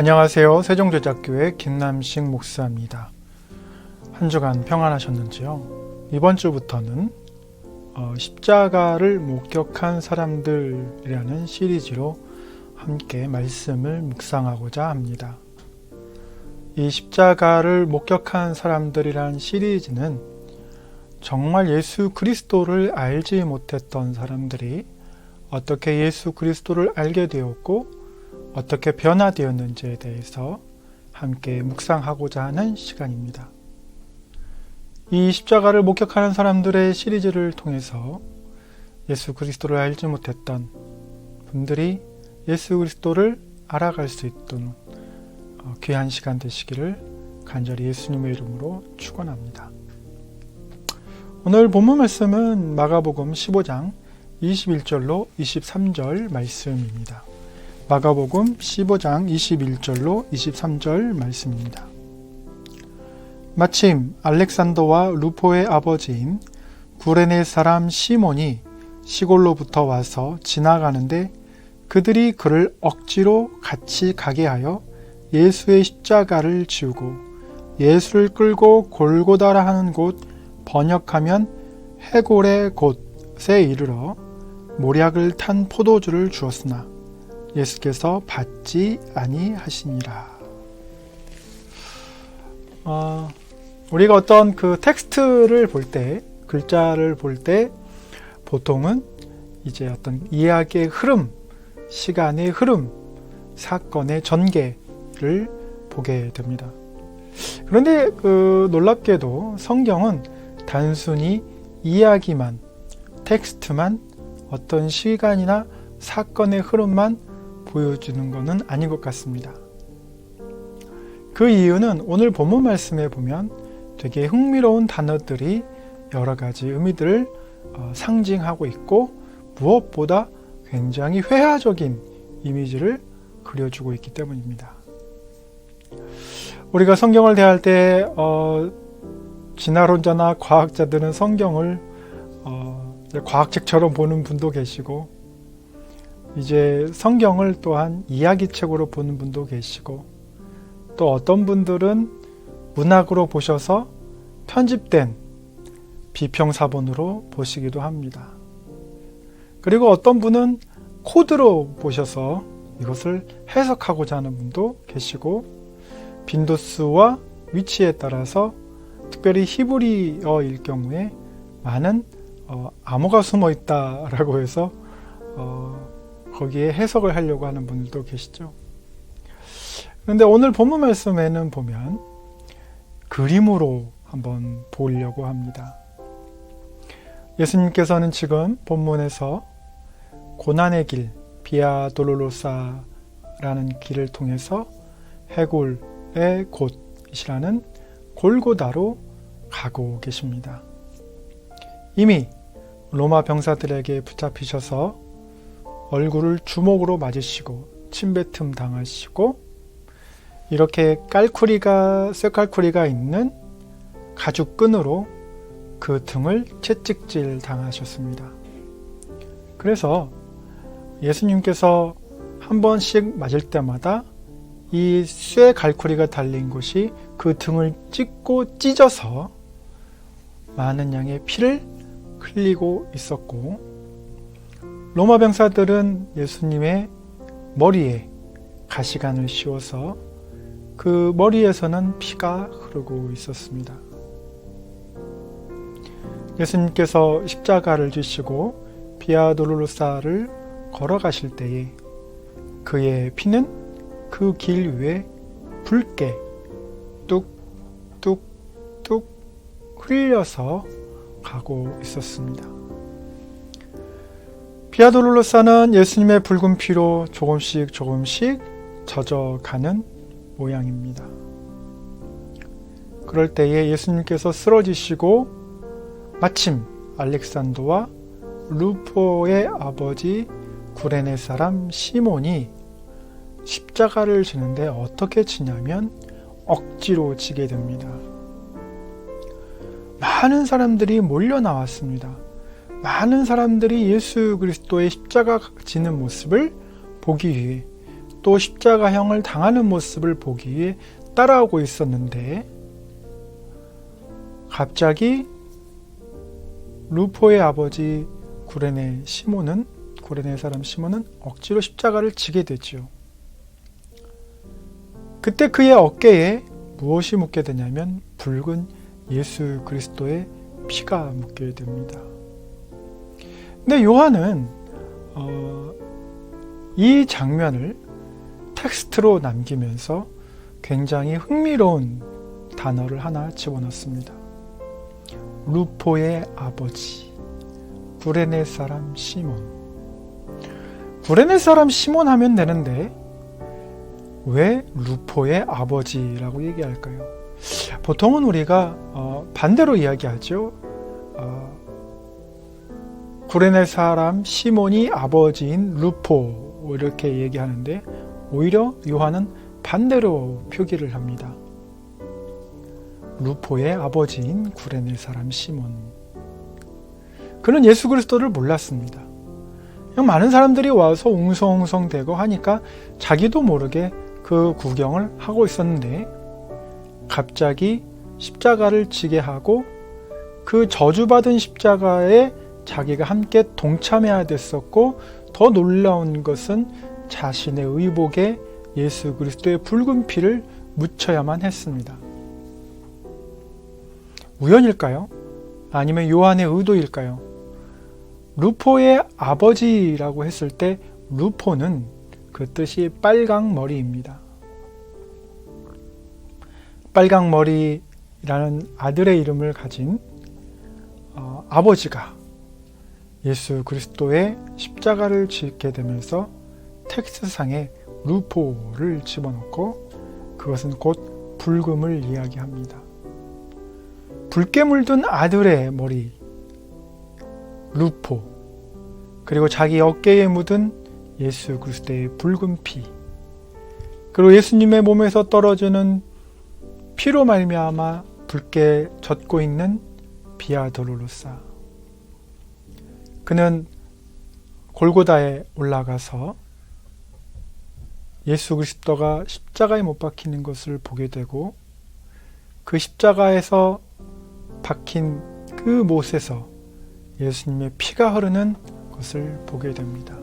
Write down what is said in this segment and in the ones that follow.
안녕하세요. 세종제자교회 김남식 목사입니다. 한 주간 평안하셨는지요? 이번 주부터는 십자가를 목격한 사람들이라는 시리즈로 함께 말씀을 묵상하고자 합니다. 이 십자가를 목격한 사람들이라는 시리즈는 정말 예수 그리스도를 알지 못했던 사람들이 어떻게 예수 그리스도를 알게 되었고 어떻게 변화되었는지에 대해서 함께 묵상하고자 하는 시간입니다. 이 십자가를 목격하는 사람들의 시리즈를 통해서 예수 그리스도를 알지 못했던 분들이 예수 그리스도를 알아갈 수 있도록 귀한 시간 되시기를 간절히 예수님의 이름으로 축원합니다. 오늘 본문 말씀은 마가복음 15장 21절로 23절 말씀입니다. 마가복음 15장 21절로 23절 말씀입니다. 마침 알렉산더와 루포의 아버지인 구레네 사람 시몬이 시골로부터 와서 지나가는데 그들이 그를 억지로 같이 가게 하여 예수의 십자가를 지우고 예수를 끌고 골고다라 하는 곳, 번역하면 해골의 곳에 이르러 모략을 탄 포도주를 주었으나 예수께서 받지 아니하시니라. 우리가 어떤 그 텍스트를 볼 때, 글자를 볼 때 보통은 이제 어떤 이야기의 흐름, 시간의 흐름, 사건의 전개를 보게 됩니다. 그런데 놀랍게도 성경은 단순히 이야기만, 텍스트만, 어떤 시간이나 사건의 흐름만 보여주는 것은 아닌 것 같습니다. 그 이유는 오늘 본문 말씀에 보면 되게 흥미로운 단어들이 여러 가지 의미들을 상징하고 있고 무엇보다 굉장히 회화적인 이미지를 그려주고 있기 때문입니다. 우리가 성경을 대할 때 진화론자나 과학자들은 성경을 과학책처럼 보는 분도 계시고 이제 성경을 또한 이야기책으로 보는 분도 계시고 또 어떤 분들은 문학으로 보셔서 편집된 비평사본으로 보시기도 합니다. 그리고 어떤 분은 코드로 보셔서 이것을 해석하고자 하는 분도 계시고 빈도수와 위치에 따라서 특별히 히브리어일 경우에 많은 암호가 숨어 있다라고 해서 거기에 해석을 하려고 하는 분들도 계시죠. 그런데 오늘 본문 말씀에는 보면 그림으로 한번 보려고 합니다. 예수님께서는 지금 본문에서 고난의 길, 비아 돌로로사라는 길을 통해서 해골의 곳이라는 골고다로 가고 계십니다. 이미 로마 병사들에게 붙잡히셔서 얼굴을 주먹으로 맞으시고 침뱉음 당하시고 이렇게 쇠칼쿠리가 있는 가죽끈으로 그 등을 채찍질 당하셨습니다. 그래서 예수님께서 한 번씩 맞을 때마다 이 쇠칼쿠리가 달린 곳이 그 등을 찢어서 많은 양의 피를 흘리고 있었고 로마 병사들은 예수님의 머리에 가시관을 씌워서 그 머리에서는 피가 흐르고 있었습니다. 예수님께서 십자가를 지시고 비아 돌로로사를 걸어가실 때에 그의 피는 그 길 위에 붉게 뚝뚝뚝 흘려서 가고 있었습니다. 비아 돌로로사는 예수님의 붉은 피로 조금씩 젖어가는 모양입니다. 그럴 때에 예수님께서 쓰러지시고 마침 알렉산더와 루포의 아버지 구레네 사람 시몬이 십자가를 지는데 어떻게 지냐면 억지로 지게 됩니다. 많은 사람들이 몰려 나왔습니다. 많은 사람들이 예수 그리스도의 십자가 지는 모습을 보기 위해 또 십자가형을 당하는 모습을 보기 위해 따라오고 있었는데 갑자기 루포의 아버지 구레네 사람 시몬은 억지로 십자가를 지게 되죠. 그때 그의 어깨에 무엇이 묻게 되냐면 붉은 예수 그리스도의 피가 묻게 됩니다. 근데 요한은 이 장면을 텍스트로 남기면서 굉장히 흥미로운 단어를 하나 집어넣습니다. 루포의 아버지, 구레네 사람 시몬. 구레네 사람 시몬 하면 되는데 왜 루포의 아버지라고 얘기할까요? 보통은 우리가 반대로 이야기하죠. 구레네 사람 시몬이 아버지인 루포 이렇게 얘기하는데 오히려 요한은 반대로 표기를 합니다. 루포의 아버지인 구레네 사람 시몬. 그는 예수 그리스도를 몰랐습니다. 그냥 많은 사람들이 와서 웅성웅성대고 하니까 자기도 모르게 그 구경을 하고 있었는데 갑자기 십자가를 지게 하고 그 저주받은 십자가에 자기가 함께 동참해야 됐었고 더 놀라운 것은 자신의 의복에 예수 그리스도의 붉은 피를 묻혀야만 했습니다. 우연일까요? 아니면 요한의 의도일까요? 루포의 아버지라고 했을 때 루포는 그 뜻이 빨강머리입니다. 빨강머리라는 아들의 이름을 가진 아버지가 예수 그리스도의 십자가를 짓게 되면서 텍스트상에 루포를 집어넣고 그것은 곧 붉음을 이야기합니다. 붉게 물든 아들의 머리 루포, 그리고 자기 어깨에 묻은 예수 그리스도의 붉은 피, 그리고 예수님의 몸에서 떨어지는 피로 말미암아 붉게 젖고 있는 비아 도로로사. 그는 골고다에 올라가서 예수 그리스도가 십자가에 못 박히는 것을 보게 되고 그 십자가에서 박힌 그 못에서 예수님의 피가 흐르는 것을 보게 됩니다.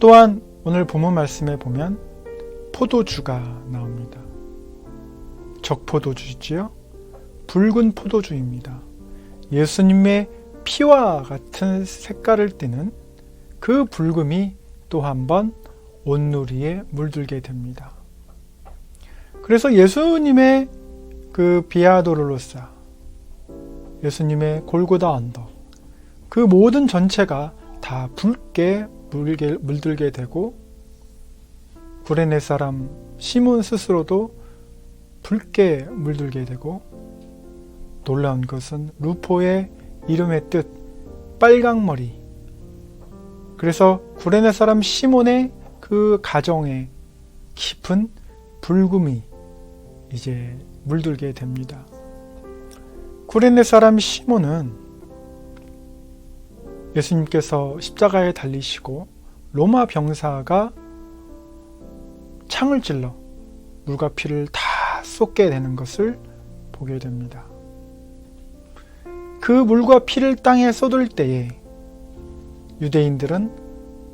또한 오늘 본문 말씀에 보면 포도주가 나옵니다. 적포도주지요? 붉은 포도주입니다. 예수님의 피와 같은 색깔을 띠는 그 붉음이 또 한 번 온누리에 물들게 됩니다. 그래서 예수님의 그 비아도로로사, 예수님의 골고다 언덕, 그 모든 전체가 다 붉게 물들게 되고 구레네 사람 시몬 스스로도 붉게 물들게 되고 놀라운 것은 루포의 이름의 뜻 빨강머리, 그래서 구레네 사람 시몬의 그 가정에 깊은 붉음이 이제 물들게 됩니다. 구레네 사람 시몬은 예수님께서 십자가에 달리시고 로마 병사가 창을 찔러 물과 피를 다 쏟게 되는 것을 보게 됩니다. 그 물과 피를 땅에 쏟을 때에 유대인들은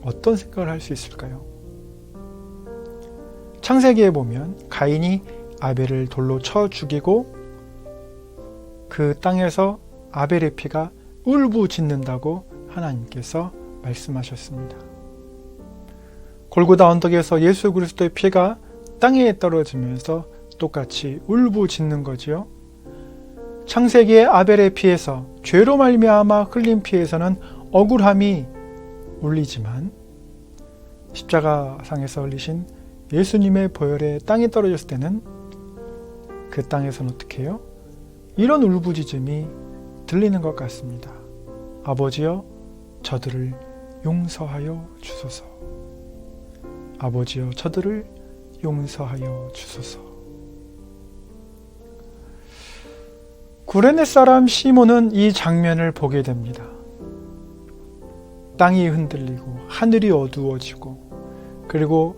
어떤 생각을 할 수 있을까요? 창세기에 보면 가인이 아벨을 돌로 쳐 죽이고 그 땅에서 아벨의 피가 울부짖는다고 하나님께서 말씀하셨습니다. 골고다 언덕에서 예수 그리스도의 피가 땅에 떨어지면서 똑같이 울부짖는 거지요. 창세기의 아벨의 피에서 죄로 말미암아 흘린 피에서는 억울함이 울리지만 십자가상에서 흘리신 예수님의 보혈에 땅에 떨어졌을 때는 그 땅에서는 어떻게 해요? 이런 울부짖음이 들리는 것 같습니다. 아버지여 저들을 용서하여 주소서. 아버지여 저들을 용서하여 주소서. 구레네 사람 시몬은 이 장면을 보게 됩니다. 땅이 흔들리고 하늘이 어두워지고 그리고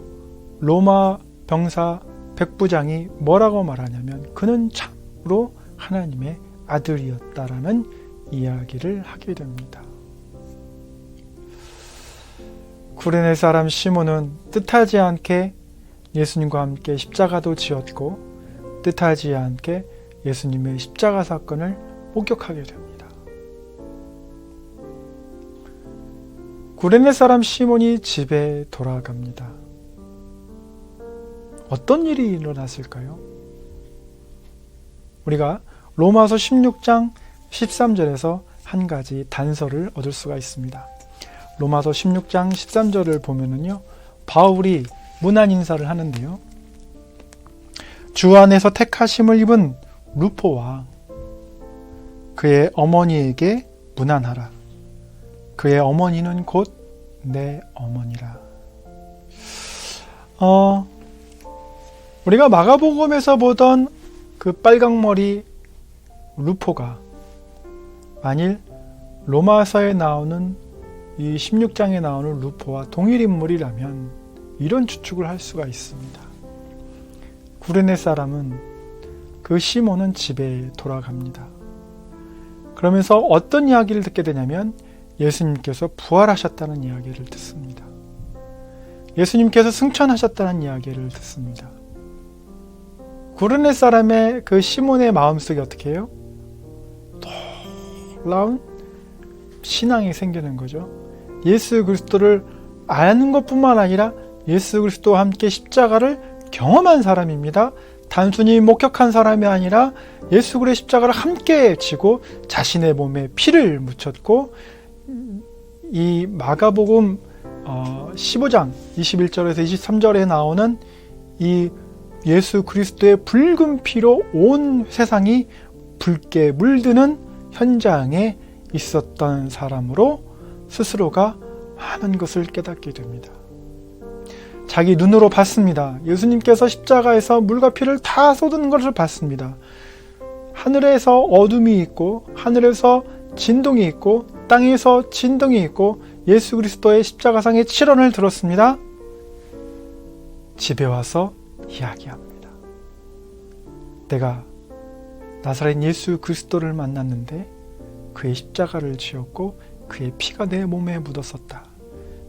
로마 병사 백부장이 뭐라고 말하냐면 그는 참으로 하나님의 아들이었다라는 이야기를 하게 됩니다. 구레네 사람 시몬은 뜻하지 않게 예수님과 함께 십자가도 지었고 뜻하지 않게 예수님의 십자가 사건을 목격하게 됩니다. 구레네 사람 시몬이 집에 돌아갑니다. 어떤 일이 일어났을까요? 우리가 로마서 16장 13절에서 한 가지 단서를 얻을 수가 있습니다. 로마서 16장 13절을 보면은요, 바울이 문안 인사를 하는데요. 주 안에서 택하심을 입은 루포와 그의 어머니에게 문안하라. 그의 어머니는 곧 내 어머니라. 우리가 마가복음에서 보던 그 빨강머리 루포가 만일 로마서에 나오는 이 16장에 나오는 루포와 동일 인물이라면 이런 추측을 할 수가 있습니다. 구레네 사람은 그 시몬은 집에 돌아갑니다. 그러면서 어떤 이야기를 듣게 되냐면 예수님께서 부활하셨다는 이야기를 듣습니다. 예수님께서 승천하셨다는 이야기를 듣습니다. 구레네 사람의 그 시몬의 마음속에 어떻게 해요? 놀라운 신앙이 생기는 거죠. 예수 그리스도를 아는 것뿐만 아니라 예수 그리스도와 함께 십자가를 경험한 사람입니다. 단순히 목격한 사람이 아니라 예수 그리스도의 십자가를 함께 지고 자신의 몸에 피를 묻혔고, 이 마가복음 15장 21절에서 23절에 나오는 이 예수 그리스도의 붉은 피로 온 세상이 붉게 물드는 현장에 있었던 사람으로 스스로가 많은 것을 깨닫게 됩니다. 자기 눈으로 봤습니다. 예수님께서 십자가에서 물과 피를 다 쏟은 것을 봤습니다. 하늘에서 어둠이 있고 하늘에서 진동이 있고 땅에서 진동이 있고 예수 그리스도의 십자가상의 실언을 들었습니다. 집에 와서 이야기합니다. 내가 나사렛 예수 그리스도를 만났는데 그의 십자가를 지었고 그의 피가 내 몸에 묻었었다.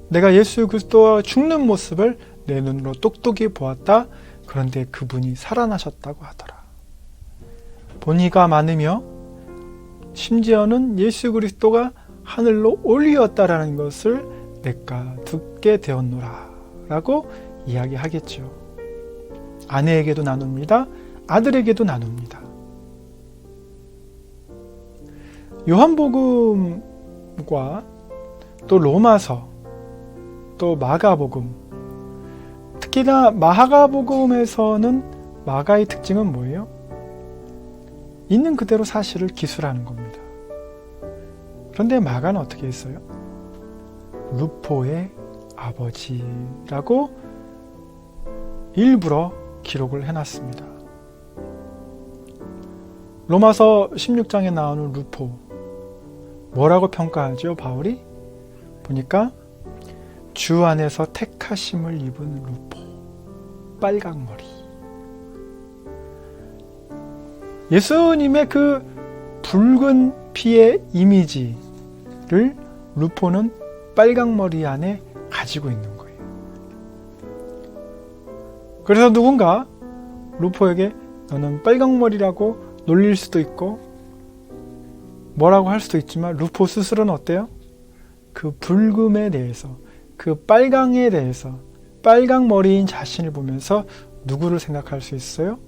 내가 예수 그리스도와 죽는 모습을 내 눈으로 똑똑히 보았다. 그런데 그분이 살아나셨다고 하더라. 본의가 많으며 심지어는 예수 그리스도가 하늘로 올리었다라는 것을 내가 듣게 되었노라 라고 이야기하겠죠. 아내에게도 나눕니다. 아들에게도 나눕니다. 요한복음과 또 로마서 또 마가복음, 특히나 마가복음에서는 마가의 특징은 뭐예요? 있는 그대로 사실을 기술하는 겁니다. 그런데 마가는 어떻게 했어요? 루포의 아버지라고 일부러 기록을 해놨습니다. 로마서 16장에 나오는 루포, 뭐라고 평가하죠? 바울이 보니까 주 안에서 택하심을 입은 루포, 빨강머리. 예수님의 그 붉은 피의 이미지를 루포는 빨강머리 안에 가지고 있는 거예요. 그래서 누군가 루포에게 너는 빨강머리라고 놀릴 수도 있고 뭐라고 할 수도 있지만 루포 스스로는 어때요? 그 붉음에 대해서, 그 빨강에 대해서, 빨강머리인 자신을 보면서 누구를 생각할 수 있어요?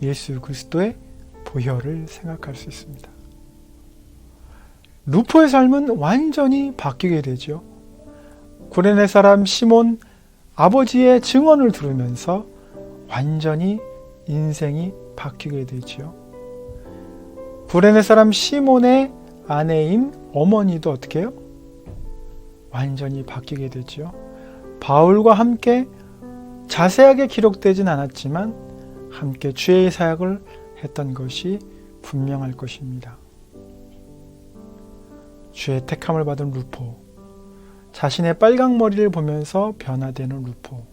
예수 그리스도의 보혈을 생각할 수 있습니다. 루포의 삶은 완전히 바뀌게 되죠. 구레네 사람 시몬 아버지의 증언을 들으면서 완전히 인생이 바뀌게 되죠. 구레네 사람 시몬의 아내인 어머니도 어떻게 해요? 완전히 바뀌게 되죠. 바울과 함께 자세하게 기록되진 않았지만 함께 주의 사역을 했던 것이 분명할 것입니다. 주의 택함을 받은 루포, 자신의 빨강머리를 보면서 변화되는 루포.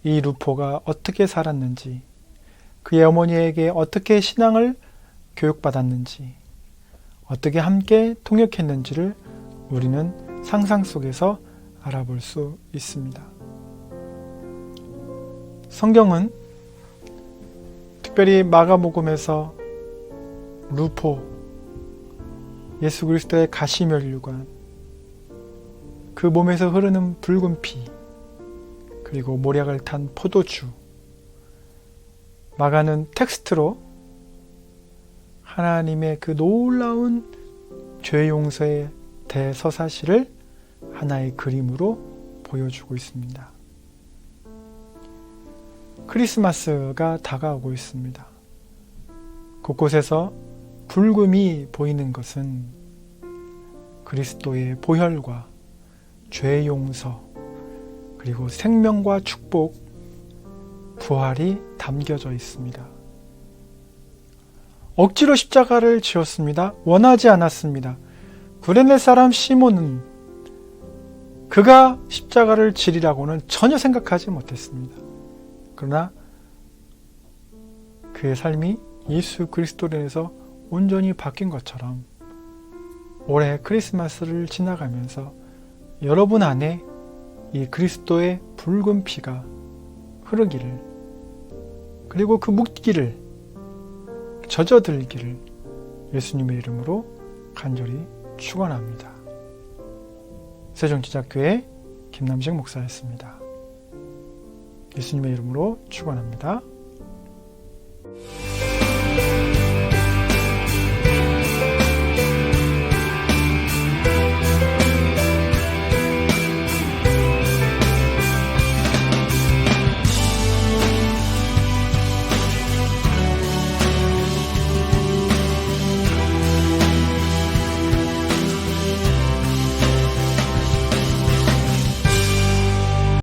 이 루포가 어떻게 살았는지, 그의 어머니에게 어떻게 신앙을 교육받았는지, 어떻게 함께 통역했는지를 우리는 상상 속에서 알아볼 수 있습니다. 성경은 특별히 마가복음에서 루포, 예수 그리스도의 가시면류관, 그 몸에서 흐르는 붉은 피, 그리고 모략을 탄 포도주, 마가는 텍스트로 하나님의 그 놀라운 죄 용서의 대서사실을 하나의 그림으로 보여주고 있습니다. 크리스마스가 다가오고 있습니다. 곳곳에서 붉음이 보이는 것은 그리스도의 보혈과 죄 용서, 그리고 생명과 축복, 부활이 담겨져 있습니다. 억지로 십자가를 지었습니다. 원하지 않았습니다. 구레네 사람 시몬은 그가 십자가를 지리라고는 전혀 생각하지 못했습니다. 그러나 그의 삶이 예수 그리스도로 인해서 온전히 바뀐 것처럼 올해 크리스마스를 지나가면서 여러분 안에 이 그리스도의 붉은 피가 흐르기를, 그리고 그 묻기를, 젖어들기를 예수님의 이름으로 간절히 축원합니다. 세종지작교회 김남식 목사였습니다. 예수님의 이름으로 축원합니다.